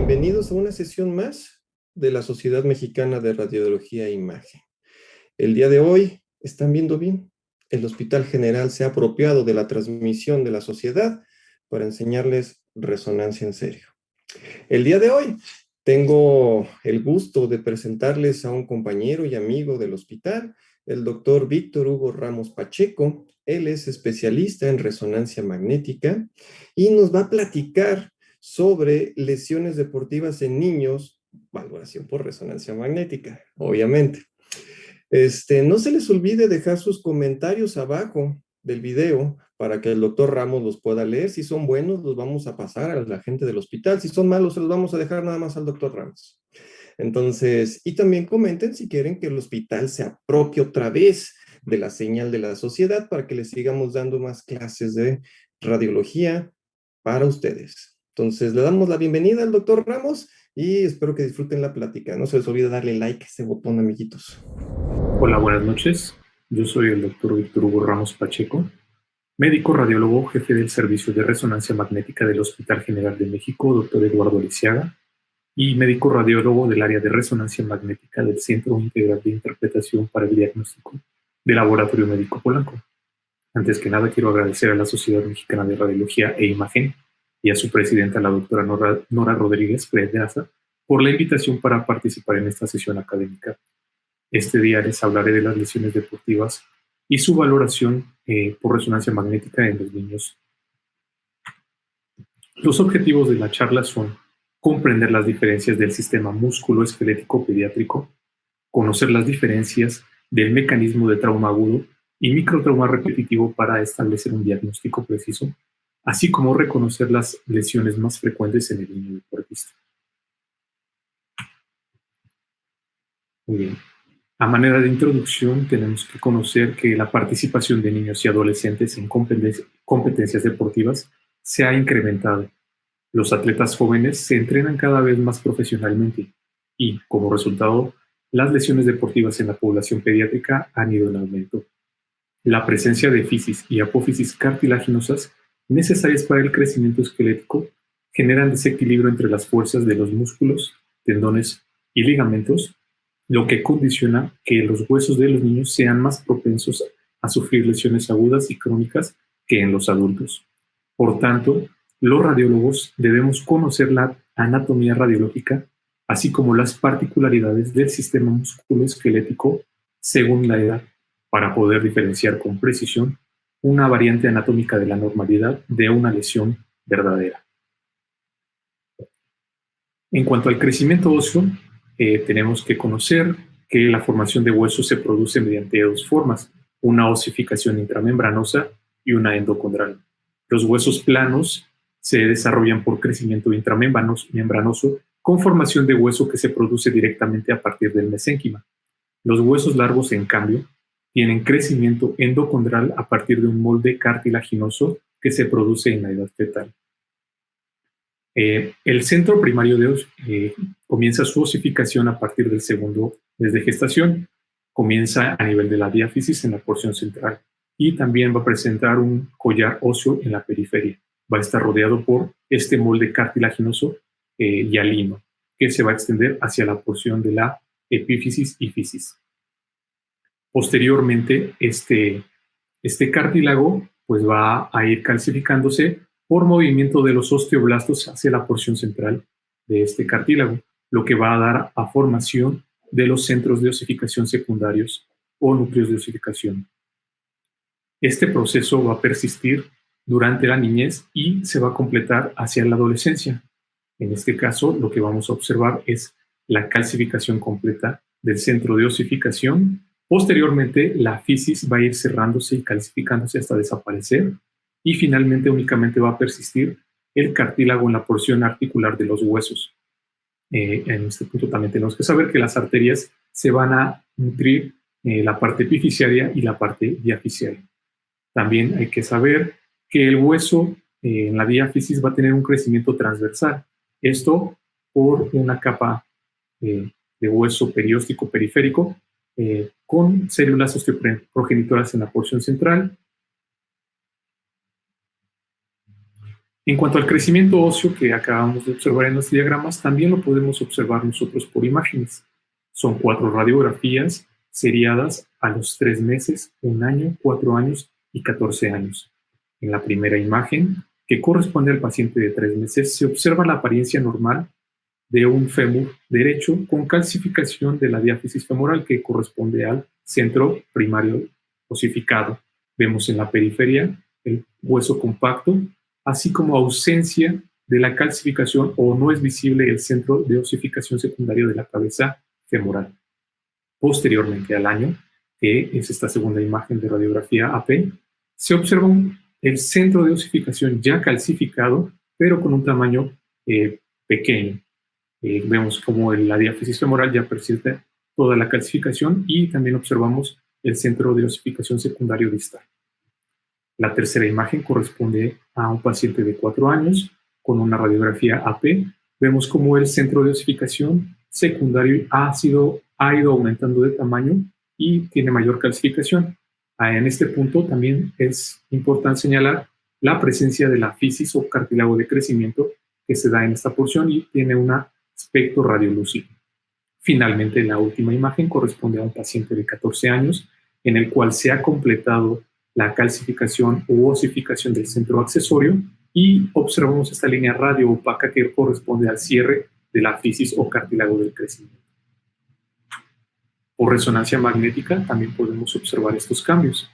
bienvenidos a una sesión más de la Sociedad Mexicana de Radiología e Imagen. El día de hoy, ¿están viendo bien? El Hospital General se ha apropiado de la transmisión de la sociedad para enseñarles resonancia en serio. El día de hoy tengo el gusto de presentarles a un compañero y amigo del hospital, el doctor Víctor Hugo Ramos Pacheco. Él es especialista en resonancia magnética y nos va a platicar sobre lesiones deportivas en niños, valoración por resonancia magnética, obviamente. No se les olvide dejar sus comentarios abajo del video para que el doctor Ramos los pueda leer. Si son buenos, los vamos a pasar a la gente del hospital. Si son malos, se los vamos a dejar nada más al doctor Ramos. Entonces, y también comenten si quieren que el hospital se apropie otra vez de la señal de la sociedad para que les sigamos dando más clases de radiología para ustedes. Entonces, le damos la bienvenida al doctor Ramos y espero que disfruten la plática. No se les olvide darle like a ese botón, amiguitos. Hola, buenas noches. Yo soy el doctor Víctor Hugo Ramos Pacheco, médico radiólogo, jefe del Servicio de Resonancia Magnética del Hospital General de México, doctor Eduardo Lisiaga, y médico radiólogo del área de resonancia magnética del Centro Integral de Interpretación para el Diagnóstico del Laboratorio Médico Polanco. Antes que nada, quiero agradecer a la Sociedad Mexicana de Radiología e Imagen y a su presidenta, la doctora Nora Rodríguez Pedraza, por la invitación para participar en esta sesión académica. Este día les hablaré de las lesiones deportivas y su valoración por resonancia magnética en los niños. Los objetivos de la charla son comprender las diferencias del sistema músculo-esquelético pediátrico, conocer las diferencias del mecanismo de trauma agudo y microtrauma repetitivo para establecer un diagnóstico preciso, así como reconocer las lesiones más frecuentes en el niño deportista. Muy bien. A manera de introducción, tenemos que conocer que la participación de niños y adolescentes en competencias deportivas se ha incrementado. Los atletas jóvenes se entrenan cada vez más profesionalmente y, como resultado, las lesiones deportivas en la población pediátrica han ido en aumento. La presencia de fisis y apófisis cartilaginosas necesarias para el crecimiento esquelético generan desequilibrio entre las fuerzas de los músculos, tendones y ligamentos, lo que condiciona que los huesos de los niños sean más propensos a sufrir lesiones agudas y crónicas que en los adultos. Por tanto, los radiólogos debemos conocer la anatomía radiológica, así como las particularidades del sistema musculoesquelético según la edad, para poder diferenciar con precisión una variante anatómica de la normalidad de una lesión verdadera. En cuanto al crecimiento óseo, tenemos que conocer que la formación de huesos se produce mediante dos formas, una osificación intramembranosa y una endocondral. Los huesos planos se desarrollan por crecimiento intramembranoso con formación de hueso que se produce directamente a partir del mesénquima. Los huesos largos, en cambio, tienen crecimiento endocondral a partir de un molde cartilaginoso que se produce en la edad fetal. El centro primario comienza su osificación a partir del segundo mes de gestación. Comienza a nivel de la diáfisis en la porción central y también va a presentar un collar óseo en la periferia. Va a estar rodeado por este molde cartilaginoso hialino que se va a extender hacia la porción de la epífisis y fisis. Posteriormente, este cartílago pues va a ir calcificándose por movimiento de los osteoblastos hacia la porción central de este cartílago, lo que va a dar a formación de los centros de osificación secundarios o núcleos de osificación. Este proceso va a persistir durante la niñez y se va a completar hacia la adolescencia. En este caso, lo que vamos a observar es la calcificación completa del centro de osificación. Posteriormente, la fisis va a ir cerrándose y calcificándose hasta desaparecer y finalmente únicamente va a persistir el cartílago en la porción articular de los huesos. En este punto también tenemos que saber que las arterias se van a nutrir la parte epifisiaria y la parte diafisiaria. También hay que saber que el hueso en la diáfisis va a tener un crecimiento transversal. Esto por una capa de hueso perióstico periférico con células osteoprogenitoras en la porción central. En cuanto al crecimiento óseo que acabamos de observar en los diagramas, también lo podemos observar nosotros por imágenes. Son 4 radiografías seriadas a los 3 meses, 1 año, 4 años y 14 años. En la primera imagen, que corresponde al paciente de 3 meses, se observa la apariencia normal de un fémur derecho con calcificación de la diáfisis femoral que corresponde al centro primario osificado. Vemos en la periferia el hueso compacto, así como ausencia de la calcificación o no es visible el centro de osificación secundario de la cabeza femoral. Posteriormente al año, que es esta segunda imagen de radiografía AP, se observa el centro de osificación ya calcificado, pero con un tamaño pequeño. Vemos como la diáfisis femoral ya persiste toda la calcificación y también observamos el centro de osificación secundario distal. La tercera imagen corresponde a un paciente de 4 años con una radiografía AP. Vemos como el centro de osificación secundario ha ido aumentando de tamaño y tiene mayor calcificación. En este punto también es importante señalar la presencia de la fisis o cartílago de crecimiento que se da en esta porción y tiene un aspecto radiolúcido. Finalmente, la última imagen corresponde a un paciente de 14 años en el cual se ha completado la calcificación u osificación del centro accesorio y observamos esta línea radio-opaca que corresponde al cierre de la fisis o cartílago del crecimiento. Por resonancia magnética también podemos observar estos cambios.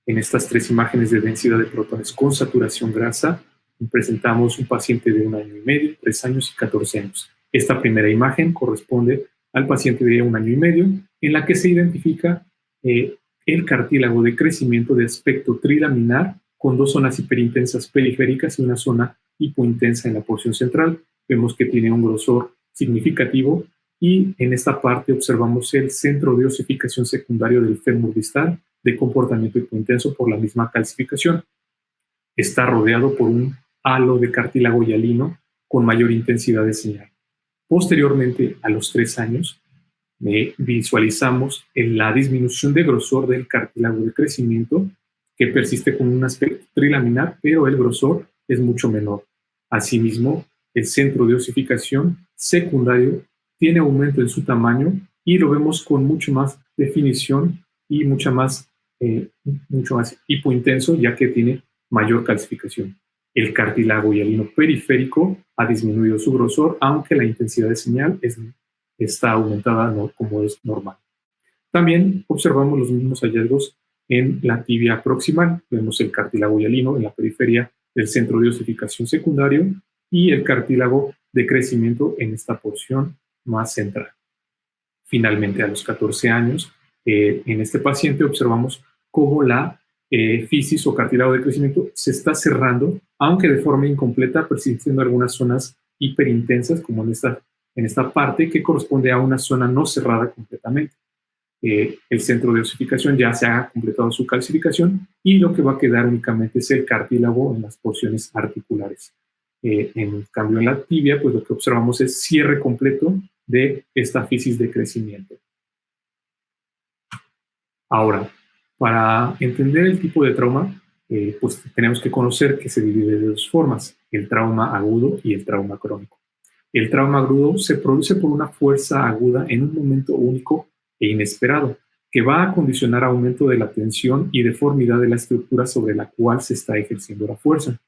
En estas 3 imágenes de densidad de protones con saturación grasa presentamos un paciente de 1 año y medio, 3 años y 14 años. Esta primera imagen corresponde al paciente de 1 año y medio en la que se identifica el cartílago de crecimiento de aspecto trilaminar con 2 zonas hiperintensas periféricas y una zona hipointensa en la porción central. Vemos que tiene un grosor significativo y en esta parte observamos el centro de osificación secundario del fémur distal de comportamiento hipointenso por la misma calcificación. Está rodeado por un halo de cartílago hialino con mayor intensidad de señal. Posteriormente, a los 3 años, visualizamos la disminución de grosor del cartílago de crecimiento que persiste con un aspecto trilaminar, pero el grosor es mucho menor. Asimismo, el centro de osificación secundario tiene aumento en su tamaño y lo vemos con mucho más definición y mucho más hipointenso, ya que tiene mayor calcificación. El cartílago hialino periférico ha disminuido su grosor, aunque la intensidad de señal está aumentada como es normal. También observamos los mismos hallazgos en la tibia proximal. Vemos el cartílago hialino en la periferia del centro de osificación secundario y el cartílago de crecimiento en esta porción más central. Finalmente, a los 14 años, en este paciente observamos cómo la fisis o cartílago de crecimiento se está cerrando, aunque de forma incompleta, persistiendo algunas zonas hiperintensas, como en esta parte, que corresponde a una zona no cerrada completamente. El centro de osificación ya se ha completado su calcificación y lo que va a quedar únicamente es el cartílago en las porciones articulares. En cambio, en la tibia, pues lo que observamos es cierre completo de esta fisis de crecimiento. Ahora, para entender el tipo de trauma, pues tenemos que conocer que se divide de 2 formas, el trauma agudo y el trauma crónico. El trauma agudo se produce por una fuerza aguda en un momento único e inesperado, que va a condicionar aumento de la tensión y deformidad de la estructura sobre la cual se está ejerciendo la fuerza.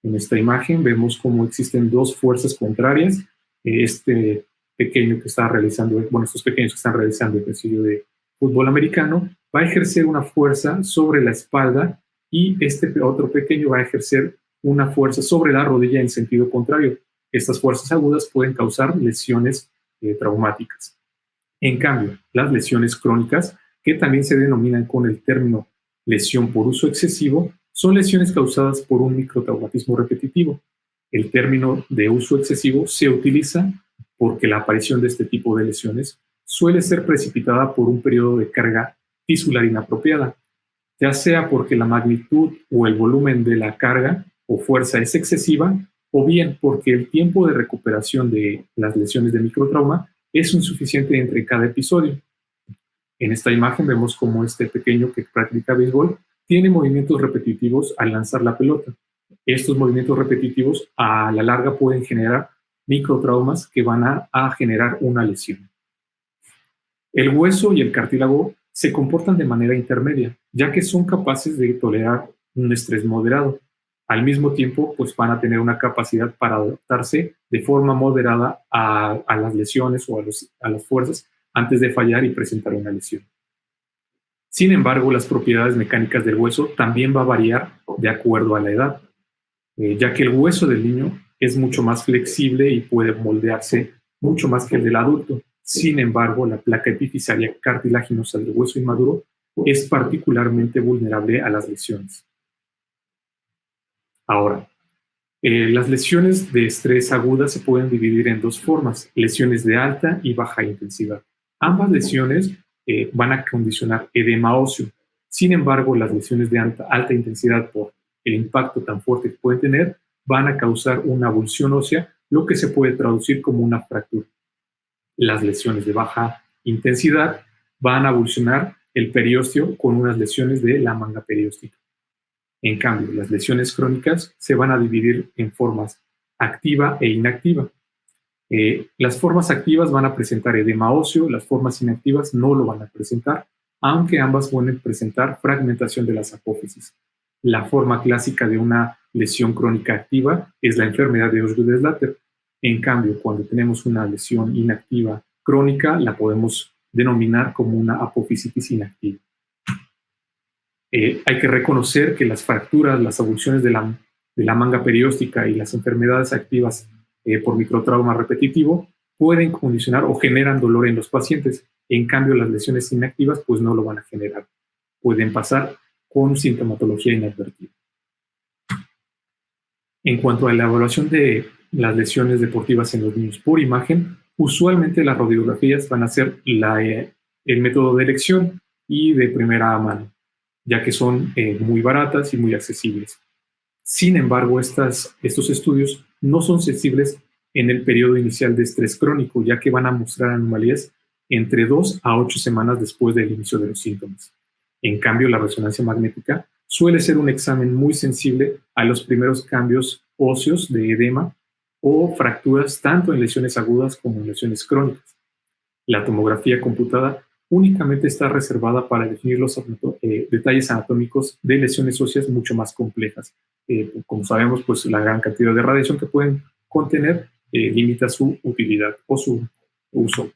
En esta imagen vemos cómo existen 2 fuerzas contrarias. Este pequeño que está realizando, estos pequeños que están realizando ejercicio de fútbol americano, va a ejercer una fuerza sobre la espalda y este otro pequeño va a ejercer una fuerza sobre la rodilla en sentido contrario. Estas fuerzas agudas pueden causar lesiones traumáticas. En cambio, las lesiones crónicas, que también se denominan con el término lesión por uso excesivo, son lesiones causadas por un microtraumatismo repetitivo. El término de uso excesivo se utiliza porque la aparición de este tipo de lesiones suele ser precipitada por un periodo de carga tisular inapropiada, ya sea porque la magnitud o el volumen de la carga o fuerza es excesiva, o bien porque el tiempo de recuperación de las lesiones de microtrauma es insuficiente entre cada episodio. En esta imagen vemos cómo este pequeño que practica béisbol tiene movimientos repetitivos al lanzar la pelota. Estos movimientos repetitivos a la larga pueden generar microtraumas que van a generar una lesión. El hueso y el cartílago se comportan de manera intermedia, ya que son capaces de tolerar un estrés moderado. Al mismo tiempo, pues van a tener una capacidad para adaptarse de forma moderada a las lesiones o a las fuerzas antes de fallar y presentar una lesión. Sin embargo, las propiedades mecánicas del hueso también va a variar de acuerdo a la edad, ya que el hueso del niño es mucho más flexible y puede moldearse mucho más que el del adulto. Sin embargo, la placa epifisiaria cartilaginosa del hueso inmaduro es particularmente vulnerable a las lesiones. Ahora, las lesiones de estrés agudas se pueden dividir en dos formas: lesiones de alta y baja intensidad. Ambas lesiones van a condicionar edema óseo. Sin embargo, las lesiones de alta intensidad, por el impacto tan fuerte que pueden tener, van a causar una avulsión ósea, lo que se puede traducir como una fractura. Las lesiones de baja intensidad van a avulsionar el periósteo con unas lesiones de la manga perióstica. En cambio, las lesiones crónicas se van a dividir en formas activa e inactiva. Las formas activas van a presentar edema óseo, las formas inactivas no lo van a presentar, aunque ambas pueden presentar fragmentación de las apófisis. La forma clásica de una lesión crónica activa es la enfermedad de Osgood-Schlatter. En cambio, cuando tenemos una lesión inactiva crónica, la podemos denominar como una apofisitis inactiva. Hay que reconocer que las fracturas, las avulsiones de la manga perióstica y las enfermedades activas por microtrauma repetitivo pueden condicionar o generan dolor en los pacientes. En cambio, las lesiones inactivas pues no lo van a generar. Pueden pasar con sintomatología inadvertida. En cuanto a la evaluación de las lesiones deportivas en los niños por imagen, usualmente las radiografías van a ser el método de elección y de primera mano, ya que son muy baratas y muy accesibles. Sin embargo, estos estudios no son sensibles en el periodo inicial de estrés crónico, ya que van a mostrar anomalías entre 2 a 8 semanas después del inicio de los síntomas. En cambio, la resonancia magnética suele ser un examen muy sensible a los primeros cambios óseos de edema o fracturas tanto en lesiones agudas como en lesiones crónicas. La tomografía computada únicamente está reservada para definir los detalles anatómicos de lesiones óseas mucho más complejas. Como sabemos, pues la gran cantidad de radiación que pueden contener limita su utilidad o su uso.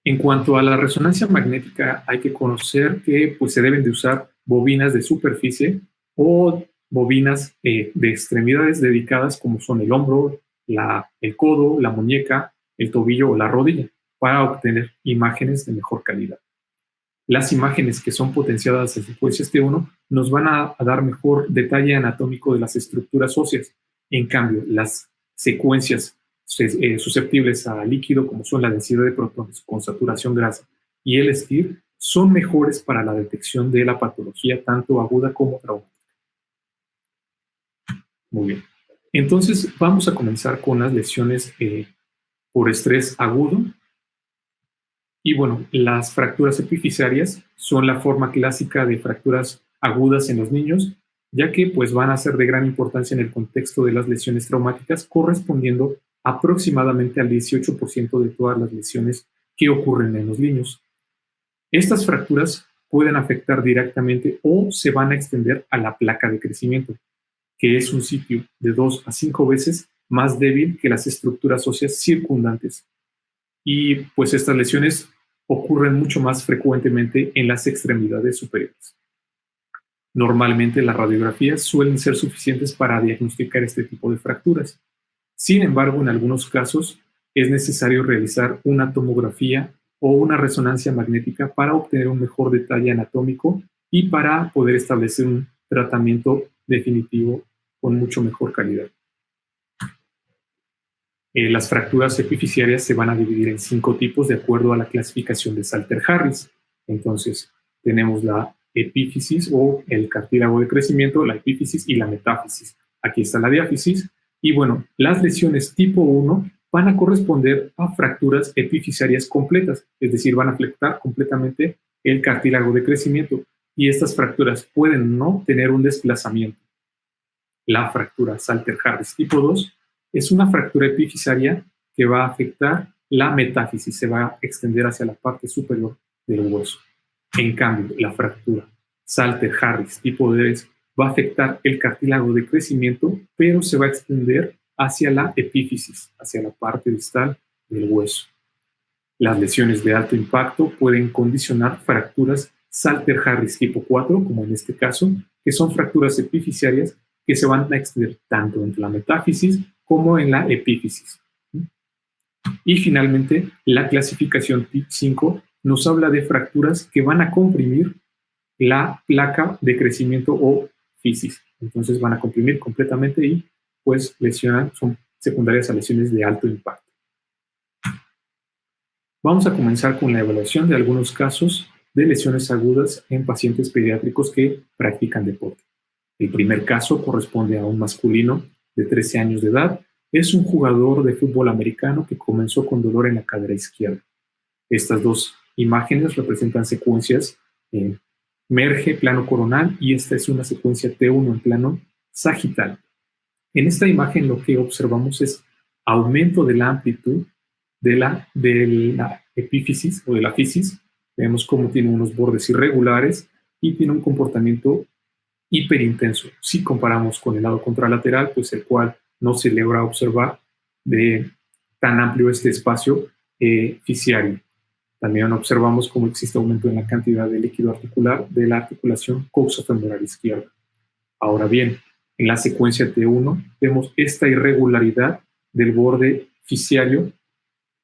En cuanto a la resonancia magnética, hay que conocer que pues, se deben de usar bobinas de superficie o bobinas de extremidades dedicadas como son el hombro, el codo, la muñeca, el tobillo o la rodilla, para obtener imágenes de mejor calidad. Las imágenes que son potenciadas en secuencias T1 nos van a dar mejor detalle anatómico de las estructuras óseas. En cambio, las secuencias susceptibles a líquido, como son la densidad de protones con saturación grasa y el STIR, son mejores para la detección de la patología tanto aguda como traumática. Muy bien. Entonces, vamos a comenzar con las lesiones por estrés agudo. Y bueno, las fracturas epifisiarias son la forma clásica de fracturas agudas en los niños, ya que pues, van a ser de gran importancia en el contexto de las lesiones traumáticas, correspondiendo aproximadamente al 18% de todas las lesiones que ocurren en los niños. Estas fracturas pueden afectar directamente o se van a extender a la placa de crecimiento, que es un sitio de 2 a 5 veces más débil que las estructuras óseas circundantes. Y pues estas lesiones ocurren mucho más frecuentemente en las extremidades superiores. Normalmente las radiografías suelen ser suficientes para diagnosticar este tipo de fracturas. Sin embargo, en algunos casos es necesario realizar una tomografía o una resonancia magnética para obtener un mejor detalle anatómico y para poder establecer un tratamiento definitivo con mucho mejor calidad. Las fracturas epifisiarias se van a dividir en 5 tipos de acuerdo a la clasificación de Salter-Harris. Entonces, tenemos la epífisis o el cartílago de crecimiento, la epífisis y la metáfisis. Aquí está la diáfisis. Y bueno, las lesiones tipo 1 van a corresponder a fracturas epifisiarias completas, es decir, van a afectar completamente el cartílago de crecimiento. Y estas fracturas pueden no tener un desplazamiento. la fractura Salter-Harris tipo 2, es una fractura epifisiaria que va a afectar la metáfisis, se va a extender hacia la parte superior del hueso. En cambio, la fractura Salter-Harris tipo 3 va a afectar el cartílago de crecimiento, pero se va a extender hacia la epífisis, hacia la parte distal del hueso. Las lesiones de alto impacto pueden condicionar fracturas Salter-Harris tipo 4, como en este caso, que son fracturas epifisiarias que se van a extender tanto en la metáfisis como en la epífisis. Y finalmente, la clasificación TIP 5 nos habla de fracturas que van a comprimir la placa de crecimiento o fisis. Entonces van a comprimir completamente y pues lesionan, son secundarias a lesiones de alto impacto. Vamos a comenzar con la evaluación de algunos casos de lesiones agudas en pacientes pediátricos que practican deporte. El primer caso corresponde a un masculino de 13 años de edad. Es un jugador de fútbol americano que comenzó con dolor en la cadera izquierda. Estas dos imágenes representan secuencias merge, plano coronal, y esta es una secuencia T1 en plano sagital. En esta imagen lo que observamos es aumento de la amplitud de la epífisis o de la fisis. Vemos cómo tiene unos bordes irregulares y tiene un comportamiento hiperintenso. Si comparamos con el lado contralateral, pues el cual no se logra observar de tan amplio este espacio fisiario. También observamos cómo existe aumento en la cantidad de líquido articular de la articulación coxofemoral izquierda. Ahora bien, en la secuencia T1 vemos esta irregularidad del borde fisiario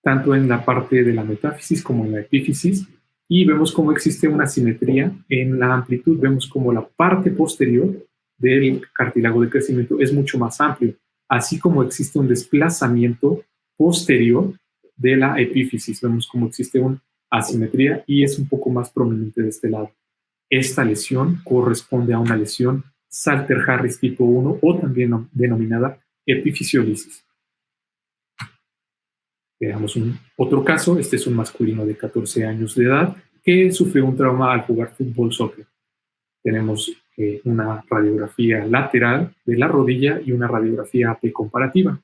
tanto en la parte de la metáfisis como en la epífisis, y vemos cómo existe una simetría en la amplitud. Vemos como la parte posterior del cartílago de crecimiento es mucho más amplio, así como existe un desplazamiento posterior de la epífisis. Vemos cómo existe una asimetría y es un poco más prominente de este lado. Esta lesión corresponde a una lesión Salter-Harris tipo 1 o también denominada epifisiolisis. Veamos otro caso. Este es un masculino de 14 años de edad que sufrió un trauma al jugar fútbol soccer. Tenemos una radiografía lateral de la rodilla y una radiografía AP comparativa.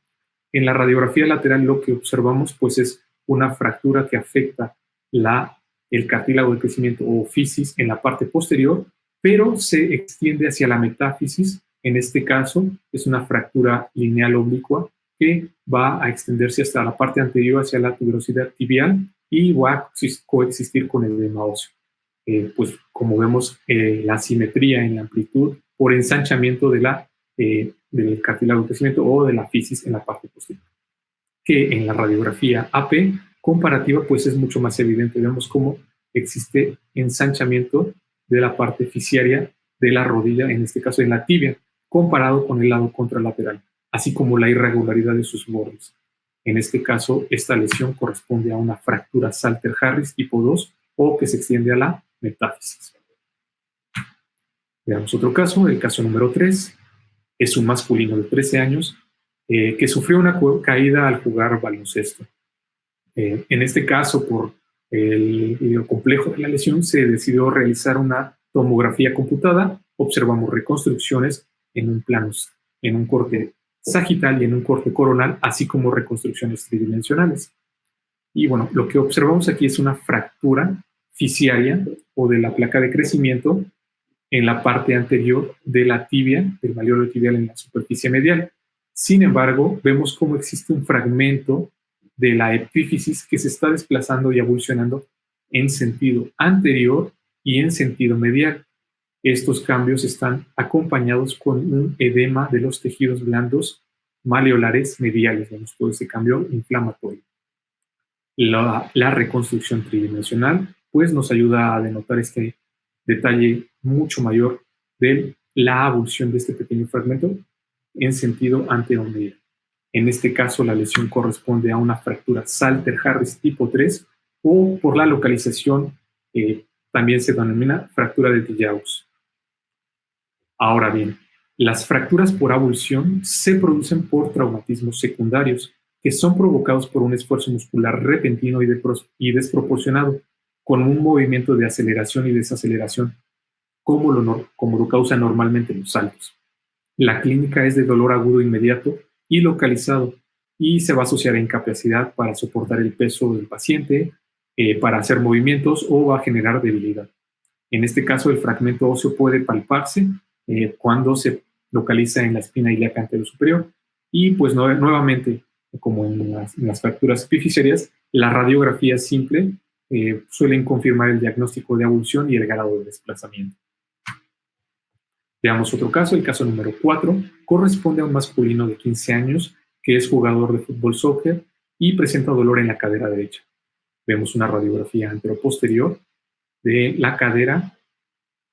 En la radiografía lateral lo que observamos pues es una fractura que afecta el cartílago de crecimiento o fisis en la parte posterior, pero se extiende hacia la metáfisis. En este caso es una fractura lineal oblicua que va a extenderse hasta la parte anterior, hacia la tuberosidad tibial, y va a coexistir con el edema óseo. Pues como vemos, la simetría en la amplitud por ensanchamiento del cartílago de crecimiento o de la fisis en la parte posterior. Que en la radiografía AP comparativa pues es mucho más evidente. Vemos cómo existe ensanchamiento de la parte fisiaria de la rodilla, en este caso en la tibia, comparado con el lado contralateral, así como la irregularidad de sus bordes. En este caso, esta lesión corresponde a una fractura Salter-Harris tipo 2 o que se extiende a la metáfisis. Veamos otro caso, el caso número 3. Es un masculino de 13 años que sufrió una caída al jugar baloncesto. En este caso, por lo complejo de la lesión, se decidió realizar una tomografía computada. Observamos reconstrucciones en un corte sagital y en un corte coronal, así como reconstrucciones tridimensionales. Y bueno, lo que observamos aquí es una fractura fisiaria o de la placa de crecimiento en la parte anterior de la tibia, del malleolo tibial en la superficie medial. Sin embargo, vemos cómo existe un fragmento de la epífisis que se está desplazando y evolucionando en sentido anterior y en sentido medial. Estos cambios están acompañados con un edema de los tejidos blandos maleolares mediales. Vemos todo ese cambio inflamatorio. La reconstrucción tridimensional pues nos ayuda a denotar este detalle mucho mayor de la avulsión de este pequeño fragmento en sentido anteromedial. En este caso, la lesión corresponde a una fractura Salter-Harris tipo 3 o por la localización también se denomina fractura de Tillaux. Ahora bien, las fracturas por avulsión se producen por traumatismos secundarios que son provocados por un esfuerzo muscular repentino y desproporcionado, con un movimiento de aceleración y desaceleración, como lo causan normalmente los saltos. La clínica es de dolor agudo inmediato y localizado y se va a asociar a incapacidad para soportar el peso del paciente, para hacer movimientos o va a generar debilidad. En este caso, el fragmento óseo puede palparse cuando se localiza en la espina ilíaca anterior superior y pues nuevamente, como en las fracturas epifisiarias, la radiografía simple suelen confirmar el diagnóstico de avulsión y el grado de desplazamiento. Veamos otro caso, el caso número 4, corresponde a un masculino de 15 años que es jugador de fútbol soccer y presenta dolor en la cadera derecha. Vemos una radiografía anteroposterior de la cadera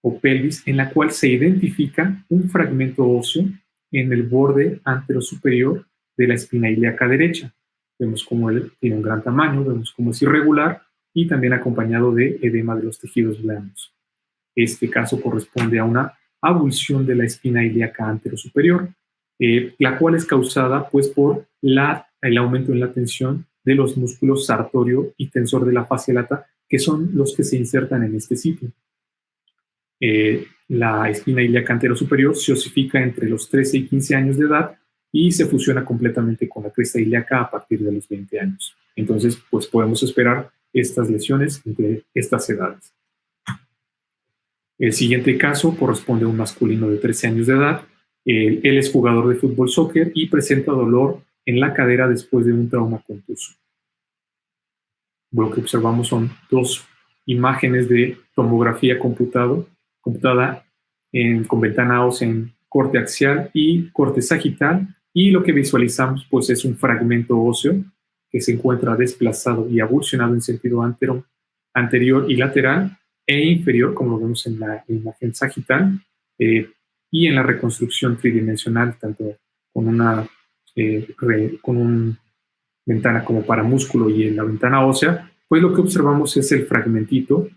o pelvis en la cual se identifica un fragmento óseo en el borde anterosuperior de la espina ilíaca derecha. Vemos cómo él tiene un gran tamaño, vemos cómo es irregular y también acompañado de edema de los tejidos blandos. Este caso corresponde a una avulsión de la espina ilíaca anterosuperior, la cual es causada pues, por el aumento en la tensión de los músculos sartorio y tensor de la fascia lata, que son los que se insertan en este sitio. La espina ilíaca anterosuperior se osifica entre los 13 y 15 años de edad y se fusiona completamente con la cresta ilíaca a partir de los 20 años. Entonces, pues podemos esperar estas lesiones entre estas edades. El siguiente caso corresponde a un masculino de 13 años de edad. Él es jugador de fútbol soccer y presenta dolor en la cadera después de un trauma contuso. Lo que observamos son dos imágenes de tomografía computada con ventana ósea en corte axial y corte sagital, y lo que visualizamos pues, es un fragmento óseo que se encuentra desplazado y avulsionado en sentido anterior y lateral e inferior, como lo vemos en la imagen sagital, y en la reconstrucción tridimensional, tanto con una ventana como para músculo y en la ventana ósea, pues lo que observamos es el fragmentito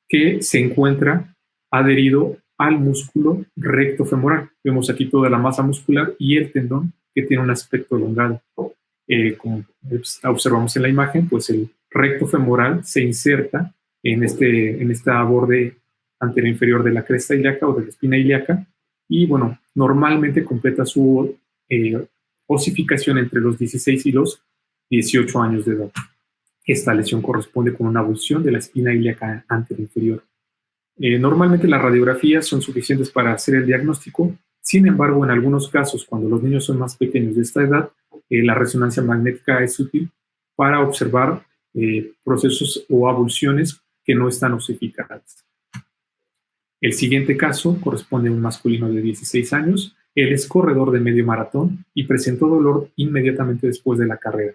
que se encuentra adherido al músculo recto femoral. Vemos aquí toda la masa muscular y el tendón que tiene un aspecto elongado. Como observamos en la imagen, pues el recto femoral se inserta en esta borde anterior inferior de la cresta ilíaca o de la espina ilíaca y, bueno, normalmente completa su osificación entre los 16 y los 18 años de edad. Esta lesión corresponde con una avulsión de la espina ilíaca anterior inferior. Normalmente las radiografías son suficientes para hacer el diagnóstico. Sin embargo, en algunos casos, cuando los niños son más pequeños de esta edad, la resonancia magnética es útil para observar procesos o avulsiones que no están osificadas. El siguiente caso corresponde a un masculino de 16 años. Él es corredor de medio maratón y presentó dolor inmediatamente después de la carrera.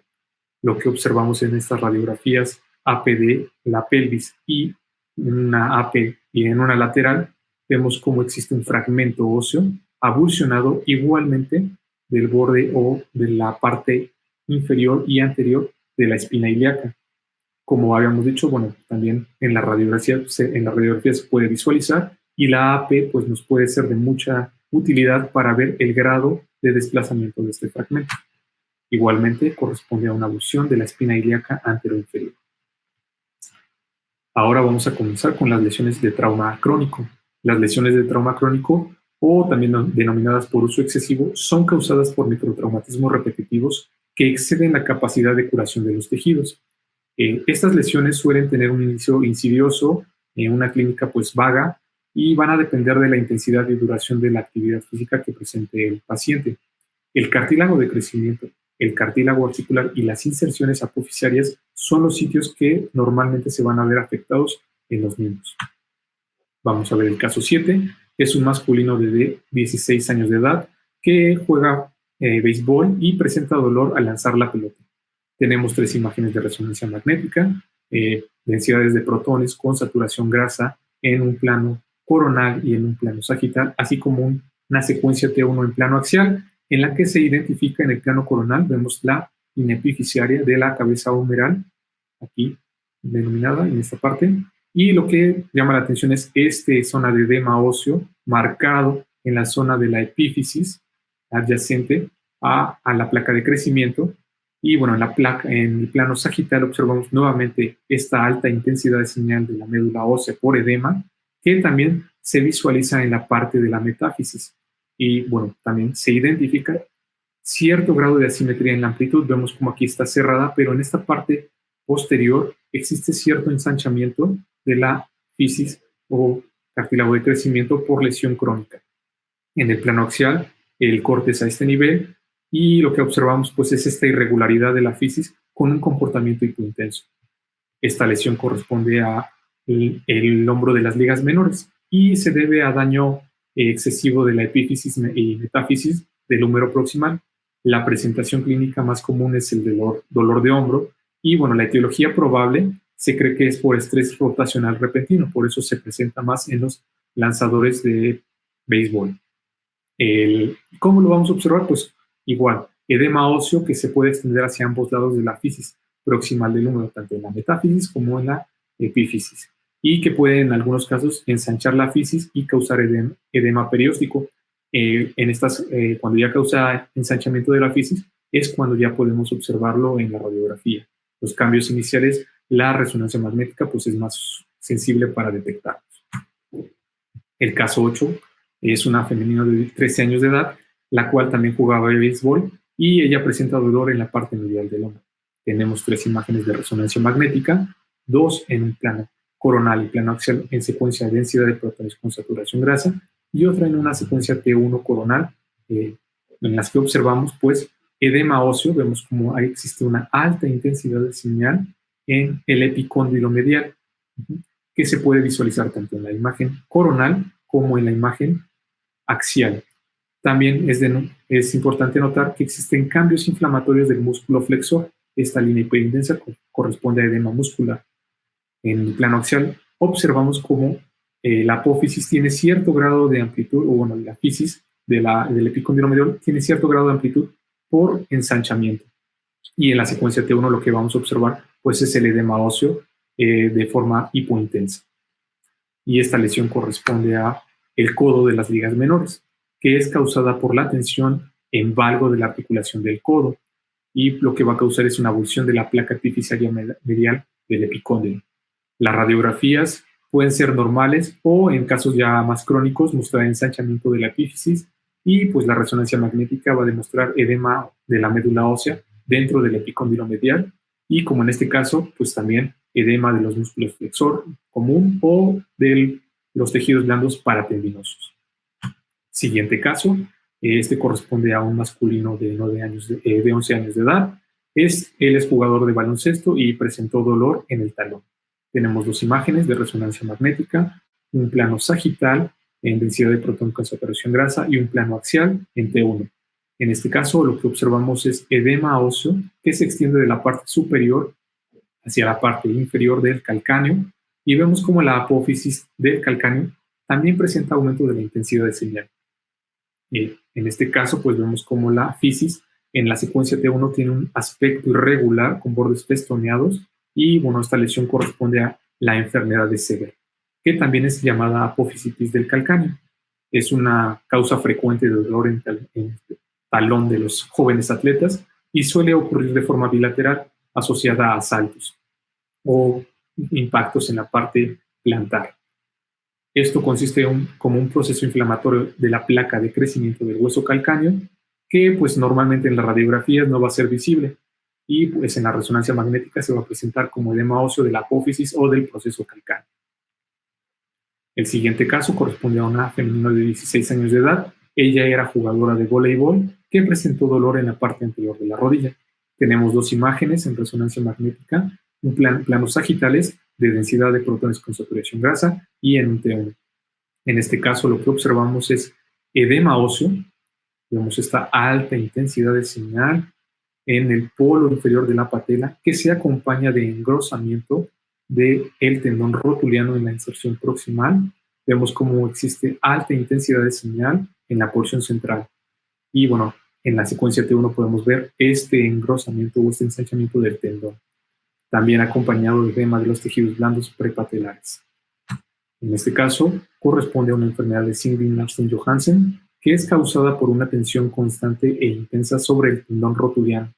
Lo que observamos en estas radiografías AP de la pelvis y una AP y en una lateral, vemos cómo existe un fragmento óseo avulsionado igualmente del borde o de la parte inferior y anterior de la espina ilíaca. Como habíamos dicho, bueno, también en la radiografía se puede visualizar y la AP pues, nos puede ser de mucha utilidad para ver el grado de desplazamiento de este fragmento. Igualmente corresponde a una avulsión de la espina ilíaca anteroinferior. Ahora vamos a comenzar con las lesiones de trauma crónico. Las lesiones de trauma crónico, o también denominadas por uso excesivo, son causadas por microtraumatismos repetitivos que exceden la capacidad de curación de los tejidos. Estas lesiones suelen tener un inicio insidioso, una clínica pues vaga, y van a depender de la intensidad y duración de la actividad física que presente el paciente. El cartílago de crecimiento, el cartílago articular y las inserciones apofisiarias son los sitios que normalmente se van a ver afectados en los niños. Vamos a ver el caso 7. Es un masculino de 16 años de edad que juega béisbol y presenta dolor al lanzar la pelota. Tenemos 3 imágenes de resonancia magnética, densidades de protones con saturación grasa en un plano coronal y en un plano sagital, así como una secuencia T1 en plano axial, en la que se identifica en el plano coronal, vemos la línea epifisiaria de la cabeza humeral, aquí denominada en esta parte, y lo que llama la atención es esta zona de edema óseo marcado en la zona de la epífisis adyacente a la placa de crecimiento, y bueno, en el plano sagital observamos nuevamente esta alta intensidad de señal de la médula ósea por edema, que también se visualiza en la parte de la metáfisis. y bueno, también se identifica cierto grado de asimetría en la amplitud. Vemos como aquí está cerrada, pero en esta parte posterior existe cierto ensanchamiento de la fisis o cartílago de crecimiento por lesión crónica. En el plano axial, el corte es a este nivel y lo que observamos pues es esta irregularidad de la fisis con un comportamiento hipointenso. Esta lesión corresponde a el hombro de las ligas menores y se debe a daño excesivo de la epífisis y metáfisis del húmero proximal. La presentación clínica más común es el dolor de hombro y bueno, la etiología probable se cree que es por estrés rotacional repentino, por eso se presenta más en los lanzadores de béisbol. ¿Cómo lo vamos a observar? Pues igual, edema óseo que se puede extender hacia ambos lados de la fisis proximal del húmero, tanto en la metáfisis como en la epífisis, y que puede en algunos casos ensanchar la fisis y causar edema perióstico. Cuando ya causa ensanchamiento de la fisis, es cuando ya podemos observarlo en la radiografía. Los cambios iniciales, la resonancia magnética, pues es más sensible para detectarlos. El caso 8 es una femenina de 13 años de edad, la cual también jugaba béisbol y ella presenta dolor en la parte medial del hombro. Tenemos 3 imágenes de resonancia magnética, 2 en un plano coronal y plano axial en secuencia de densidad de protones con saturación grasa y otra en una secuencia T1 coronal en las que observamos pues edema óseo. Vemos como ahí existe una alta intensidad de señal en el epicóndilo medial que se puede visualizar tanto en la imagen coronal como en la imagen axial. También es importante notar que existen cambios inflamatorios del músculo flexor. Esta línea hiperintensa corresponde a edema muscular. En el plano axial observamos cómo la apófisis tiene cierto grado de amplitud, o bueno, la fisis del epicóndilo medial tiene cierto grado de amplitud por ensanchamiento. Y en la secuencia T1 lo que vamos a observar pues es el edema óseo de forma hipointensa. Y esta lesión corresponde a el codo de las ligas menores, que es causada por la tensión en valgo de la articulación del codo, y lo que va a causar es una abulsión de la placa epifisiaria medial del epicóndilo. Las radiografías pueden ser normales o, en casos ya más crónicos, mostrar ensanchamiento de la epífisis, y pues la resonancia magnética va a demostrar edema de la médula ósea dentro del epicóndilo medial, y como en este caso, pues también edema de los músculos flexor común o de los tejidos blandos paratendinosos. Siguiente caso, este corresponde a un masculino de 11 años de edad. Él es jugador de baloncesto y presentó dolor en el talón. Tenemos 2 imágenes de resonancia magnética, un plano sagital en densidad de protón con saturación grasa y un plano axial en T1. En este caso, lo que observamos es edema óseo que se extiende de la parte superior hacia la parte inferior del calcáneo, y vemos como la apófisis del calcáneo también presenta aumento de la intensidad de señal. En este caso, pues vemos como la fisis en la secuencia T1 tiene un aspecto irregular con bordes festoneados, y bueno, esta lesión corresponde a la enfermedad de Sever, que también es llamada apofisitis del calcáneo. Es una causa frecuente de dolor en el talón de los jóvenes atletas y suele ocurrir de forma bilateral asociada a saltos o impactos en la parte plantar. Esto consiste como un proceso inflamatorio de la placa de crecimiento del hueso calcáneo que pues normalmente en las radiografías no va a ser visible, y pues en la resonancia magnética se va a presentar como edema óseo de la apófisis o del proceso calcáneo. El siguiente caso corresponde a una femenina de 16 años de edad. Ella era jugadora de voleibol que presentó dolor en la parte anterior de la rodilla. Tenemos 2 imágenes en resonancia magnética, planos sagitales de densidad de protones con saturación grasa y en un T1. En este caso lo que observamos es edema óseo. Vemos esta alta intensidad de señal en el polo inferior de la patela que se acompaña de engrosamiento del tendón rotuliano en la inserción proximal. Vemos cómo existe alta intensidad de señal en la porción central. Y bueno, en la secuencia T1 podemos ver este engrosamiento o este ensanchamiento del tendón, también acompañado de edema de los tejidos blandos prepatelares. En este caso, corresponde a una enfermedad de Sinding-Larsen-Johansen, que es causada por una tensión constante e intensa sobre el tendón rotuliano.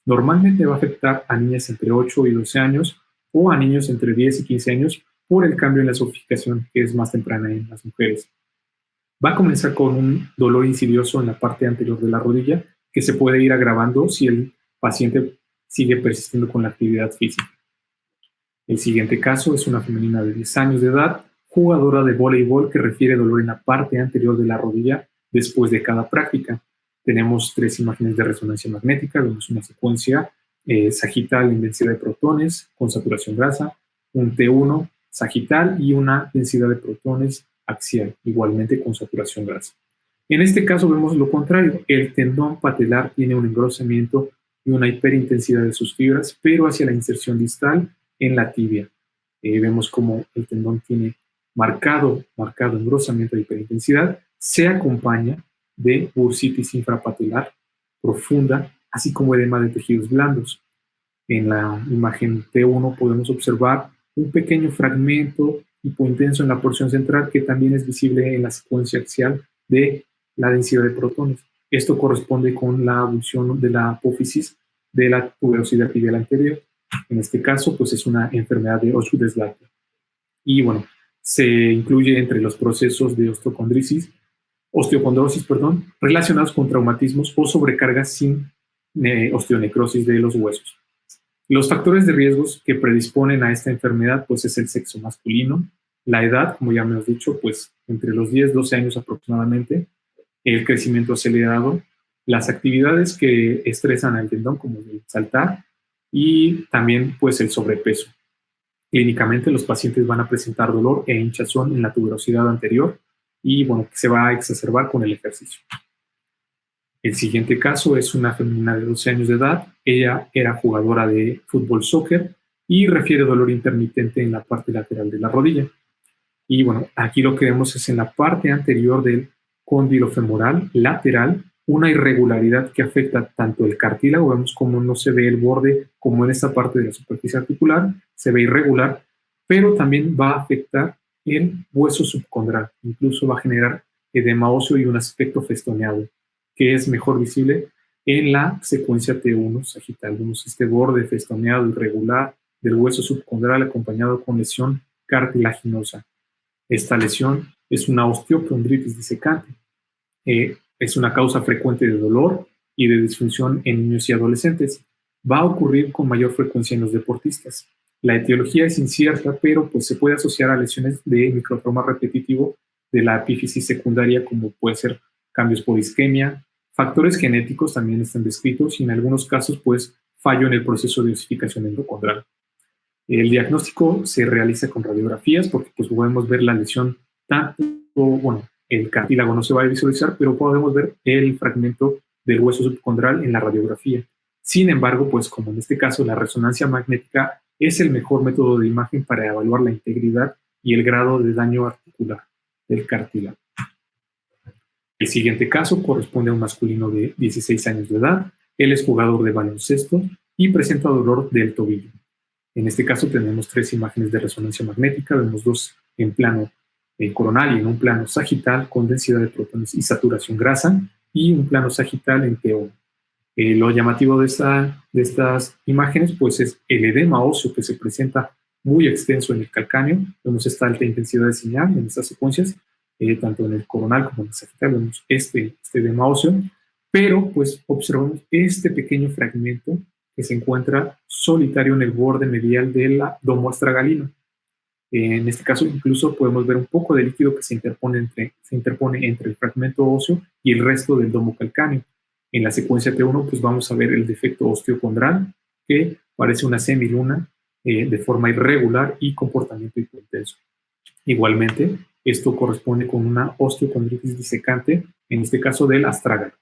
Normalmente va a afectar a niñas entre 8 y 12 años o a niños entre 10 y 15 años por el cambio en la zonificación, que es más temprana en las mujeres. Va a comenzar con un dolor insidioso en la parte anterior de la rodilla que se puede ir agravando si el paciente sigue persistiendo con la actividad física. El siguiente caso es una femenina de 10 años de edad, jugadora de voleibol, que refiere dolor en la parte anterior de la rodilla después de cada práctica. Tenemos 3 imágenes de resonancia magnética, vemos una secuencia sagital en densidad de protones con saturación grasa, un T1 sagital y una densidad de protones axial, igualmente con saturación grasa. En este caso vemos lo contrario, el tendón patelar tiene un engrosamiento y una hiperintensidad de sus fibras, pero hacia la inserción distal en la tibia. Vemos como el tendón tiene marcado engrosamiento de hiperintensidad, se acompaña de bursitis infrapatelar profunda, así como edema de tejidos blandos. En la imagen T1 podemos observar un pequeño fragmento hipointenso en la porción central que también es visible en la secuencia axial de la densidad de protones. Esto corresponde con la abulsión de la apófisis de la tuberosidad tibial anterior. En este caso, pues es una enfermedad de Ohshu-Beslake. Y bueno, se incluye entre los procesos de osteocondrosis, relacionados con traumatismos o sobrecargas sin osteonecrosis de los huesos. Los factores de riesgos que predisponen a esta enfermedad, pues es el sexo masculino, la edad, como ya me has dicho, pues entre los 10-12 años aproximadamente, el crecimiento acelerado, las actividades que estresan al tendón, como el saltar, y también pues el sobrepeso. Clínicamente los pacientes van a presentar dolor e hinchazón en la tuberosidad anterior y bueno, que se va a exacerbar con el ejercicio. El siguiente caso es una femenina de 12 años de edad. Ella era jugadora de fútbol soccer y refiere dolor intermitente en la parte lateral de la rodilla. Y bueno, aquí lo que vemos es en la parte anterior del cóndilo femoral lateral una irregularidad que afecta tanto el cartílago, vemos como no se ve el borde como en esta parte de la superficie articular, se ve irregular, pero también va a afectar el hueso subcondral, incluso va a generar edema óseo y un aspecto festoneado, que es mejor visible en la secuencia T1 sagital. Vemos este borde festoneado irregular del hueso subcondral acompañado con lesión cartilaginosa. Esta lesión es una osteocondritis disecante. Es una causa frecuente de dolor y de disfunción en niños y adolescentes. Va a ocurrir con mayor frecuencia en los deportistas. La etiología es incierta, pero pues, se puede asociar a lesiones de microtrauma repetitivo de la epífisis secundaria, como puede ser cambios por isquemia. Factores genéticos también están descritos y en algunos casos pues, fallo en el proceso de osificación endocondral. El diagnóstico se realiza con radiografías porque pues, podemos ver la lesión tanto, bueno, el cartílago no se va a visualizar, pero podemos ver el fragmento del hueso subcondral en la radiografía. Sin embargo, pues como en este caso la resonancia magnética es el mejor método de imagen para evaluar la integridad y el grado de daño articular del cartílago. El siguiente caso corresponde a un masculino de 16 años de edad. Él es jugador de baloncesto y presenta dolor del tobillo. En este caso tenemos 3 imágenes de resonancia magnética, vemos 2 en plano coronal y en un plano sagital con densidad de protones y saturación grasa y un plano sagital en T1. Lo llamativo de estas imágenes pues es el edema óseo que se presenta muy extenso en el calcáneo. Vemos esta alta intensidad de señal en estas secuencias, tanto en el coronal como en el sagital vemos este edema óseo, pero pues observamos este pequeño fragmento que se encuentra solitario en el borde medial del domo astragalino. En este caso incluso podemos ver un poco de líquido que se interpone entre el fragmento óseo y el resto del domo calcáneo. En la secuencia T1 pues vamos a ver el defecto osteocondral que parece una semiluna de forma irregular y comportamiento hipotenso. Igualmente, esto corresponde con una osteocondritis disecante, en este caso del astrágalo.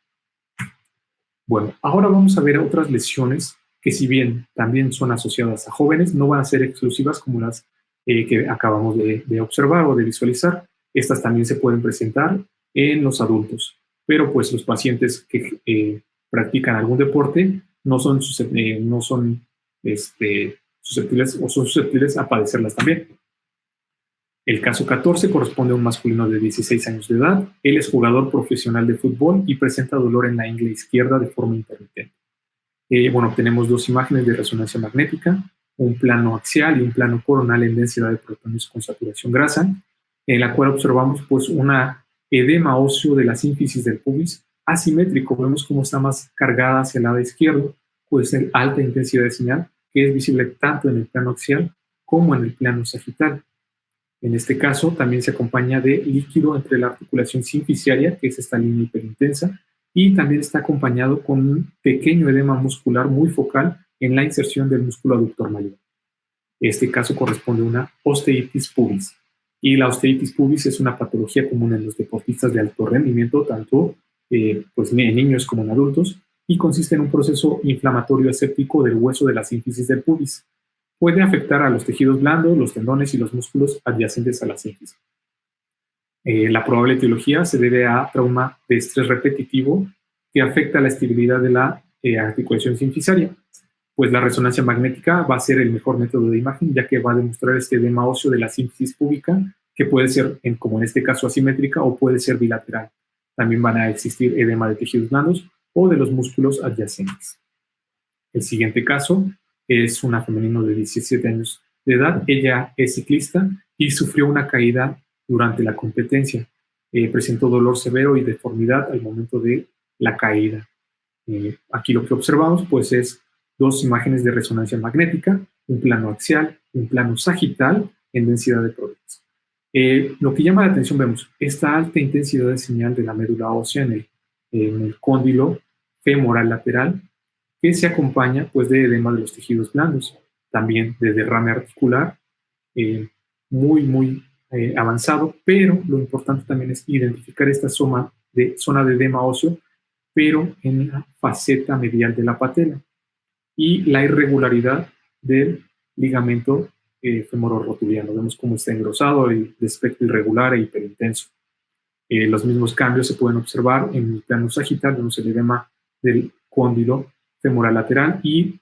Bueno, ahora vamos a ver otras lesiones que si bien también son asociadas a jóvenes, no van a ser exclusivas como las que acabamos de observar o de visualizar. Estas también se pueden presentar en los adultos, pero pues los pacientes que practican algún deporte no son susceptibles a padecerlas también. El caso 14 corresponde a un masculino de 16 años de edad. Él es jugador profesional de fútbol y presenta dolor en la ingle izquierda de forma intermitente. Bueno, tenemos 2 imágenes de resonancia magnética, un plano axial y un plano coronal en densidad de protones con saturación grasa, en la cual observamos pues una edema óseo de la sínfisis del pubis asimétrico. Vemos cómo está más cargada hacia el lado izquierdo, puede ser alta intensidad de señal, que es visible tanto en el plano axial como en el plano sagital. En este caso, también se acompaña de líquido entre la articulación sinficiaria, que es esta línea hiperintensa, y también está acompañado con un pequeño edema muscular muy focal en la inserción del músculo aductor mayor. Este caso corresponde a una osteitis pubis. Y la osteitis pubis es una patología común en los deportistas de alto rendimiento, tanto pues, en niños como en adultos, y consiste en un proceso inflamatorio aséptico del hueso de la sínfisis del pubis. Puede afectar a los tejidos blandos, los tendones y los músculos adyacentes a la sínfisis. La probable etiología se debe a trauma de estrés repetitivo que afecta la estabilidad de la articulación sinfisaria. Pues la resonancia magnética va a ser el mejor método de imagen, ya que va a demostrar este edema óseo de la sínfisis púbica, que puede ser, como en este caso, asimétrica o puede ser bilateral. También van a existir edema de tejidos blandos o de los músculos adyacentes. El siguiente caso es una femenina de 17 años de edad. Ella es ciclista y sufrió una caída durante la competencia. Presentó dolor severo y deformidad al momento de la caída. Aquí lo que observamos pues es dos imágenes de resonancia magnética, un plano axial, un plano sagital en densidad de prótesis. Lo que llama la atención, vemos esta alta intensidad de señal de la médula ósea en el cóndilo femoral lateral, que se acompaña pues, de edema de los tejidos blandos, también de derrame articular, muy avanzado, pero lo importante también es identificar esta zona de edema óseo, pero en la faceta medial de la patela, y la irregularidad del ligamento femororotuliano. Vemos cómo está engrosado y de aspecto irregular e hiperintenso. Los mismos cambios se pueden observar en el plano sagital, vemos el edema del cóndilo femoral lateral y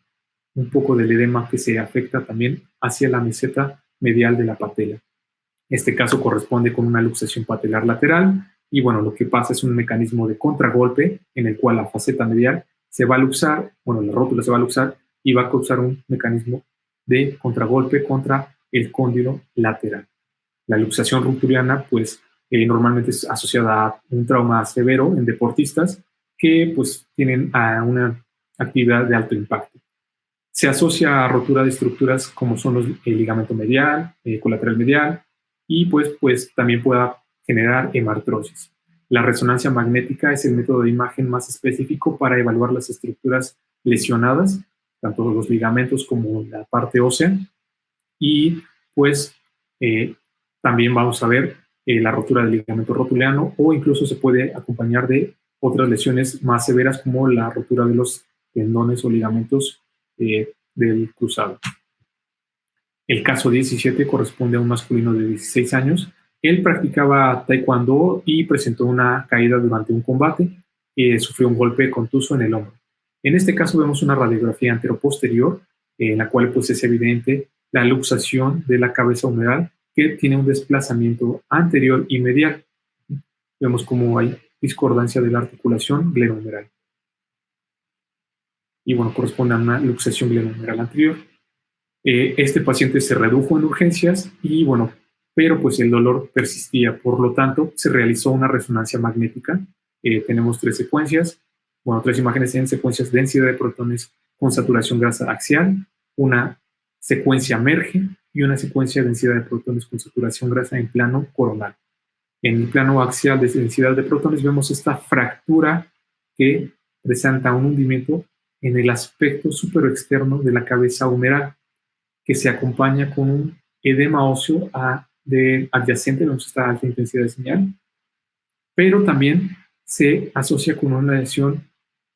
un poco del edema que se afecta también hacia la meseta medial de la patela. Este caso corresponde con una luxación patelar lateral y bueno, lo que pasa es un mecanismo de contragolpe en el cual la faceta medial se va a luxar, bueno, la rótula se va a luxar y va a causar un mecanismo de contragolpe contra el cóndilo lateral. La luxación rotuliana, pues, normalmente es asociada a un trauma severo en deportistas que, pues, tienen una actividad de alto impacto. Se asocia a rotura de estructuras como son el ligamento medial, colateral medial, y pues también pueda generar hemartrosis. La resonancia magnética es el método de imagen más específico para evaluar las estructuras lesionadas, tanto los ligamentos como la parte ósea, y pues también vamos a ver la rotura del ligamento rotuliano o incluso se puede acompañar de otras lesiones más severas como la rotura de los tendones o ligamentos del cruzado. El caso 17 corresponde a un masculino de 16 años. Él practicaba taekwondo y presentó una caída durante un combate. Sufrió un golpe contuso en el hombro. En este caso vemos una radiografía anteroposterior en la cual pues, es evidente la luxación de la cabeza humeral que tiene un desplazamiento anterior y medial. Vemos cómo hay discordancia de la articulación glenohumeral. Y bueno, corresponde a una luxación glenohumeral anterior. Este paciente se redujo en urgencias y bueno, pero pues el dolor persistía, por lo tanto se realizó una resonancia magnética. Tenemos tres secuencias, bueno, tres imágenes en secuencias de densidad de protones con saturación grasa axial, una secuencia merge y una secuencia de densidad de protones con saturación grasa en plano coronal. En el plano axial de densidad de protones vemos esta fractura que presenta un hundimiento en el aspecto superexterno de la cabeza humeral, que se acompaña con un edema óseo adyacente, vemos esta alta intensidad de señal, pero también se asocia con una lesión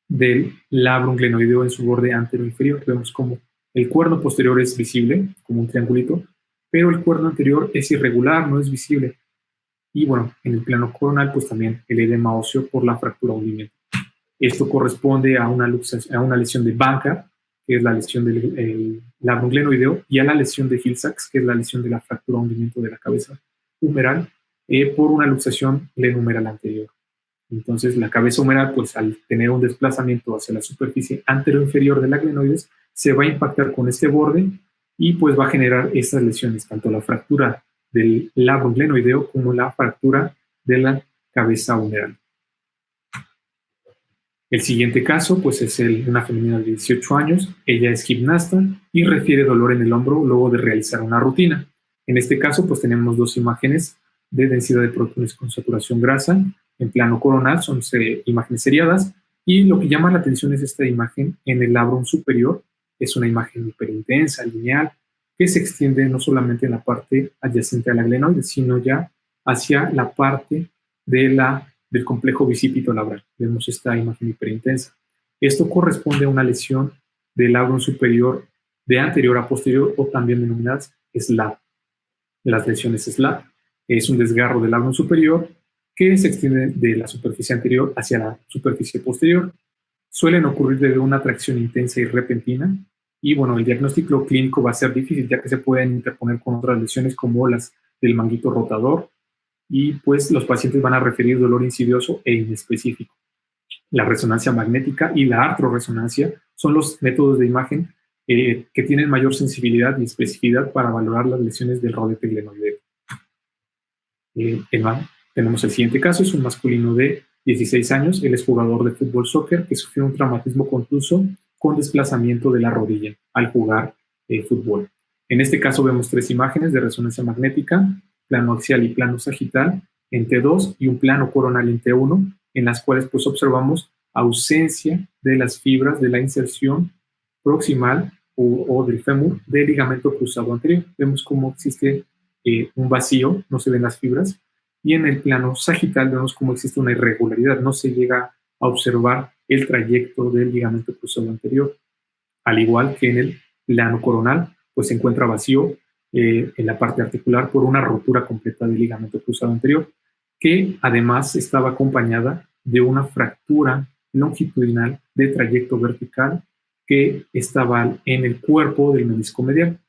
del labrum glenoideo en su borde anteroinferior. Vemos como el cuerno posterior es visible, como un triangulito, pero el cuerno anterior es irregular, no es visible. Y bueno, en el plano coronal, pues también el edema óseo por la fractura hundimiento. Esto corresponde a una lesión de Banca, que es la lesión del labrum glenoideo, y a la lesión de Hill-Sachs, que es la lesión de la fractura hundimiento de la cabeza humeral, por una luxación glenohumeral anterior. Entonces, la cabeza humeral, pues al tener un desplazamiento hacia la superficie anteroinferior de la glenoides, se va a impactar con este borde y pues va a generar estas lesiones, tanto la fractura del labrum glenoideo como la fractura de la cabeza humeral. El siguiente caso pues es una femenina de 18 años. Ella es gimnasta y refiere dolor en el hombro luego de realizar una rutina. En este caso pues tenemos dos imágenes de densidad de protones con saturación grasa en plano coronal, son imágenes seriadas, y lo que llama la atención es esta imagen en el labrum superior. Es una imagen hiperintensa, lineal, que se extiende no solamente en la parte adyacente a la glenoide, sino ya hacia la parte del complejo bicípito labral. Vemos esta imagen hiperintensa. Esto corresponde a una lesión del labrum superior de anterior a posterior, o también denominadas SLAP. Las lesiones SLAP es un desgarro del labrum superior que se extiende de la superficie anterior hacia la superficie posterior. Suelen ocurrir debido a una tracción intensa y repentina, y bueno, el diagnóstico clínico va a ser difícil, ya que se pueden interponer con otras lesiones como las del manguito rotador, y pues los pacientes van a referir dolor insidioso e inespecífico. La resonancia magnética y la artroresonancia son los métodos de imagen que tienen mayor sensibilidad y especificidad para valorar las lesiones del rodete glenoideo. Tenemos el siguiente caso, es un masculino de 16 años, él es jugador de fútbol soccer que sufrió un traumatismo contuso con desplazamiento de la rodilla al jugar fútbol. En este caso vemos tres imágenes de resonancia magnética, plano axial y plano sagital en T2 y un plano coronal en T1, en las cuales pues observamos ausencia de las fibras de la inserción proximal o del fémur del ligamento cruzado anterior. Vemos cómo existe un vacío, no se ven las fibras, y en el plano sagital vemos cómo existe una irregularidad, no se llega a observar el trayecto del ligamento cruzado anterior. Al igual que en el plano coronal, pues se encuentra vacío en la parte articular por una rotura completa del ligamento cruzado anterior, que además estaba acompañada de una fractura longitudinal de trayecto vertical que estaba en el cuerpo del menisco medial.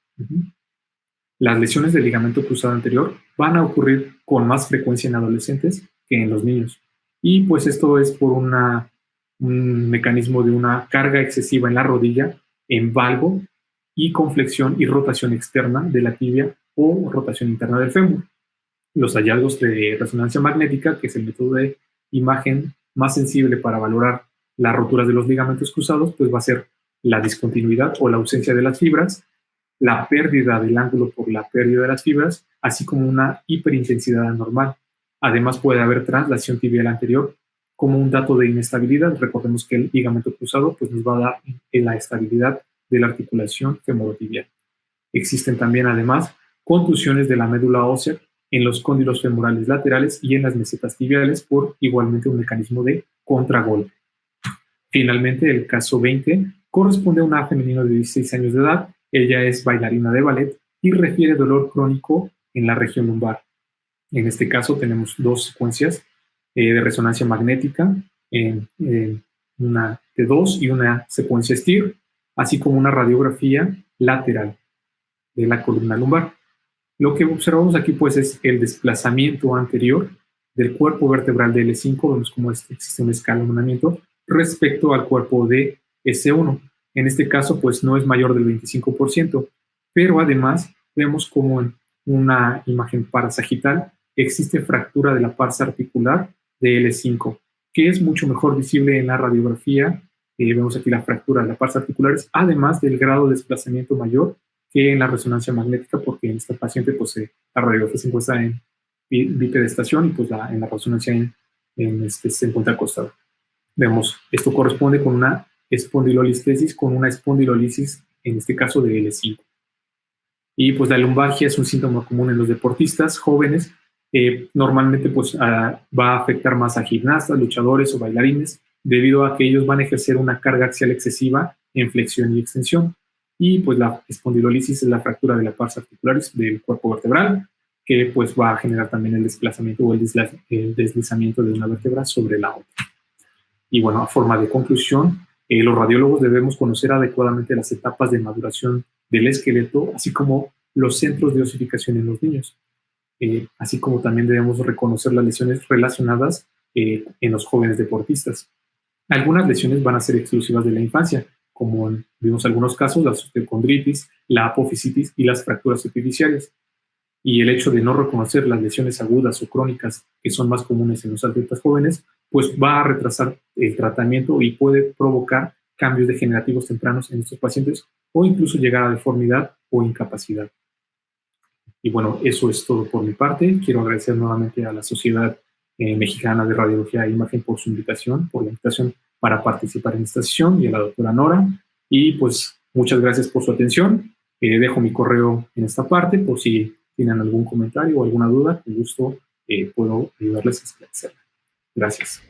Las lesiones del ligamento cruzado anterior van a ocurrir con más frecuencia en adolescentes que en los niños. Y pues esto es por un mecanismo de una carga excesiva en la rodilla, en valgo, y con flexión y rotación externa de la tibia o rotación interna del fémur. Los hallazgos de resonancia magnética, que es el método de imagen más sensible para valorar las roturas de los ligamentos cruzados, pues va a ser la discontinuidad o la ausencia de las fibras, la pérdida del ángulo por la pérdida de las fibras, así como una hiperintensidad anormal. Además puede haber traslación tibial anterior como un dato de inestabilidad. Recordemos que el ligamento cruzado pues, nos va a dar la estabilidad de la articulación femorotibial. Existen también además contusiones de la médula ósea en los cóndilos femorales laterales y en las mesetas tibiales por igualmente un mecanismo de contragolpe. Finalmente, el caso 20 corresponde a una femenina de 16 años de edad. Ella es bailarina de ballet y refiere dolor crónico en la región lumbar. En este caso tenemos dos secuencias de resonancia magnética, una T2 y una secuencia STIR, así como una radiografía lateral de la columna lumbar. Lo que observamos aquí pues es el desplazamiento anterior del cuerpo vertebral de L5, vemos cómo existe un escalonamiento respecto al cuerpo de S1. En este caso pues no es mayor del 25%, pero además vemos como en una imagen parasagital existe fractura de la parsa articular de L5, que es mucho mejor visible en la radiografía. Vemos aquí la fractura de la parsa articulares, además del grado de desplazamiento mayor que en la resonancia magnética, porque en esta paciente pues, la radiografía se encuentra en bipedestación y pues en la resonancia se encuentra acostada. Vemos, esto corresponde con una espondilolistesis, con una espondilolisis, en este caso de L5. Y pues la lumbalgia es un síntoma común en los deportistas jóvenes. Normalmente pues, va a afectar más a gimnastas, luchadores o bailarines, debido a que ellos van a ejercer una carga axial excesiva en flexión y extensión. Y pues la espondilolisis es la fractura de la parsa articularis del cuerpo vertebral, que pues va a generar también el desplazamiento o el deslizamiento de una vértebra sobre la otra. Y bueno, a forma de conclusión, los radiólogos debemos conocer adecuadamente las etapas de maduración del esqueleto, así como los centros de osificación en los niños. Así como también debemos reconocer las lesiones relacionadas en los jóvenes deportistas. Algunas lesiones van a ser exclusivas de la infancia, como vimos algunos casos, la osteocondritis, la apofisitis y las fracturas epifisiarias. y el hecho de no reconocer las lesiones agudas o crónicas que son más comunes en los atletas jóvenes, pues va a retrasar el tratamiento y puede provocar cambios degenerativos tempranos en estos pacientes o incluso llegar a deformidad o incapacidad. Y bueno, eso es todo por mi parte. Quiero agradecer nuevamente a la Sociedad Mexicana de Radiología e Imagen por su invitación, por la invitación para participar en esta sesión, y a la doctora Nora. Y pues muchas gracias por su atención. Dejo mi correo en esta parte por si tienen algún comentario o alguna duda. Con gusto puedo ayudarles a esclarecerla. Gracias.